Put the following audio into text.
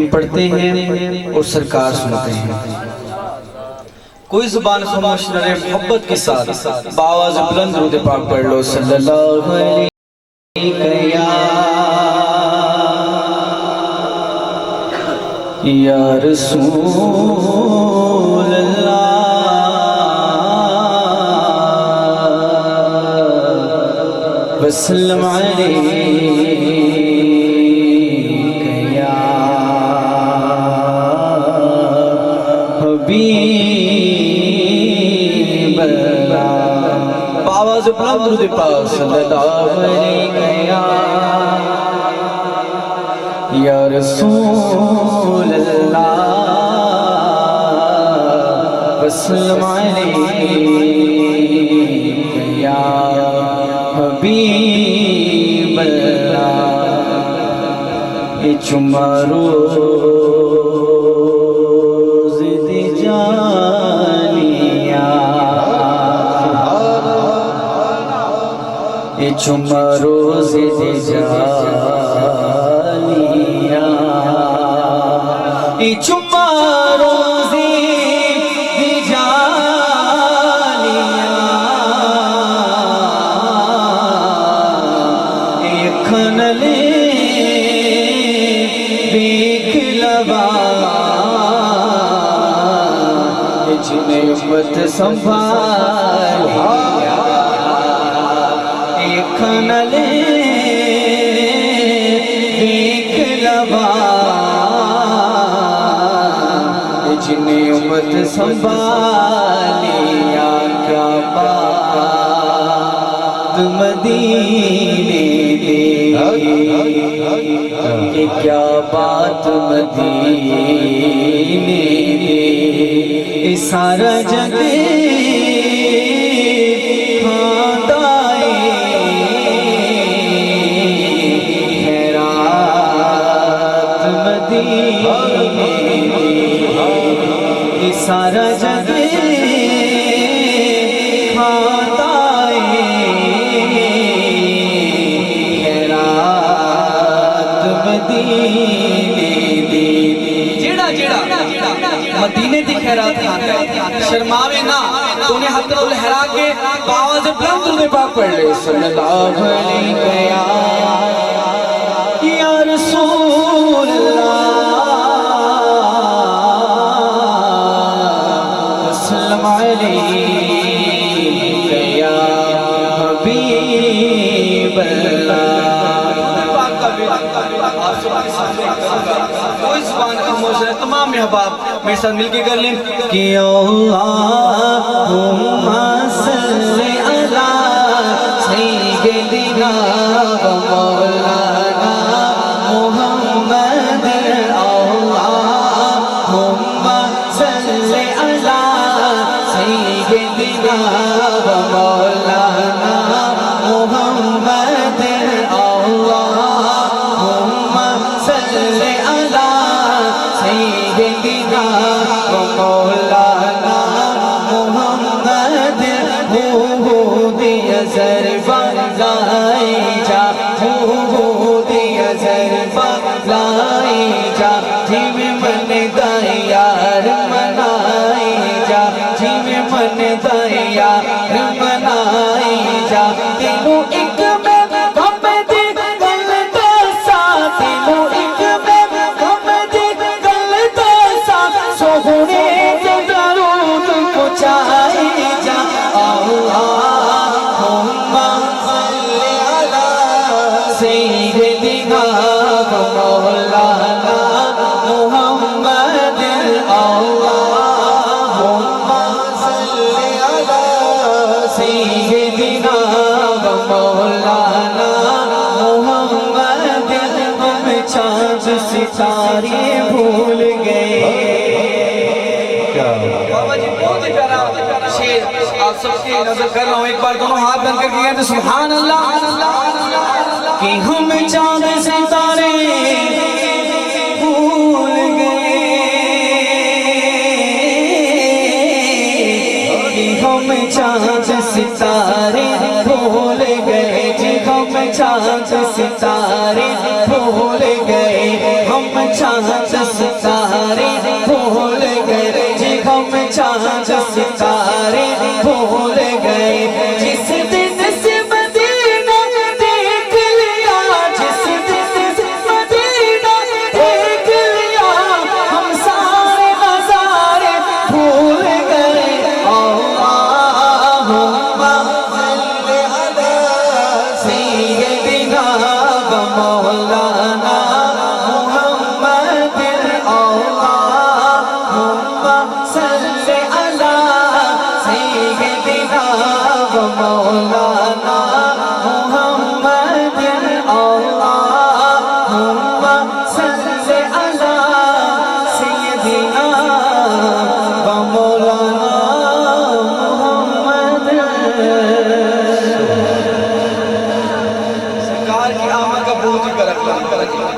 پڑھتے ہیں اور سرکار سنتے ہیں۔ کوئی زبان خاموش نہ رہے، محبت کے ساتھ بآواز بلند درود پاک پڑھ لو۔ صلی اللہ علیہ یا رسول اللہ وسلم علیہ بلند درود پاک صلی اللہ علیہ یا رسول اللہ وسلم علیہ یا حبیب اللہ۔ یہ چمارو چما روز جالیاں، چما روز جالیاں، کھنلے بیک لبا جنہیں امت سنبھالیا، کھنلے بیک لبا جنہیں امت سنبھالیا، کیا بات مدینے دے، کہ کیا بات مدینے دے، سارا جگ سارا جگ کھاتا خیرات مدینے دی، جیڑا مدینے دی خیرات کھاتا ہے شرماوے نہ، تو انہیں حضرت الحرا کے باواز بلند درود پاک پڑھ لے۔ صلی اللہ علیہ یا رسول اللہ کوئی زبان خاموش ہے، تمام احباب میرے ساتھ مل کے کر لیں کہ اللہم صلی علی سیدنا و مولانا محمد، اللہم صلی علی سیدنا و مولانا محمد، سیدنا و مولانا محمد، دی ازر بلائی جا، دی ازر بلائی جا، جی میں من دائی یار منائی جا، جی میں من دائی یار منائی جا، تینوں ایک میں غم دی گل دسا، تینوں ایک میں غم دی گل دسا، سوہنے جو درود پہنچائی جا، اللہم صلی علی سیدنا و مولانا محمد، اللہم صلی علی سیدنا و مولانا محمد، ہم چاند ستارے بھول گئے۔ بابا جی بہت پیارا شیر آپ سب کی نظر کر رہا ہوں، ایک بار دونوں ہاتھ بن کر کہتے سبحان اللہ، کہ ہم چاند ستارے بھول گئے، کہ ہم چاند ستارے بھول گئے، جی ہم چاند ستارے بھول گئے،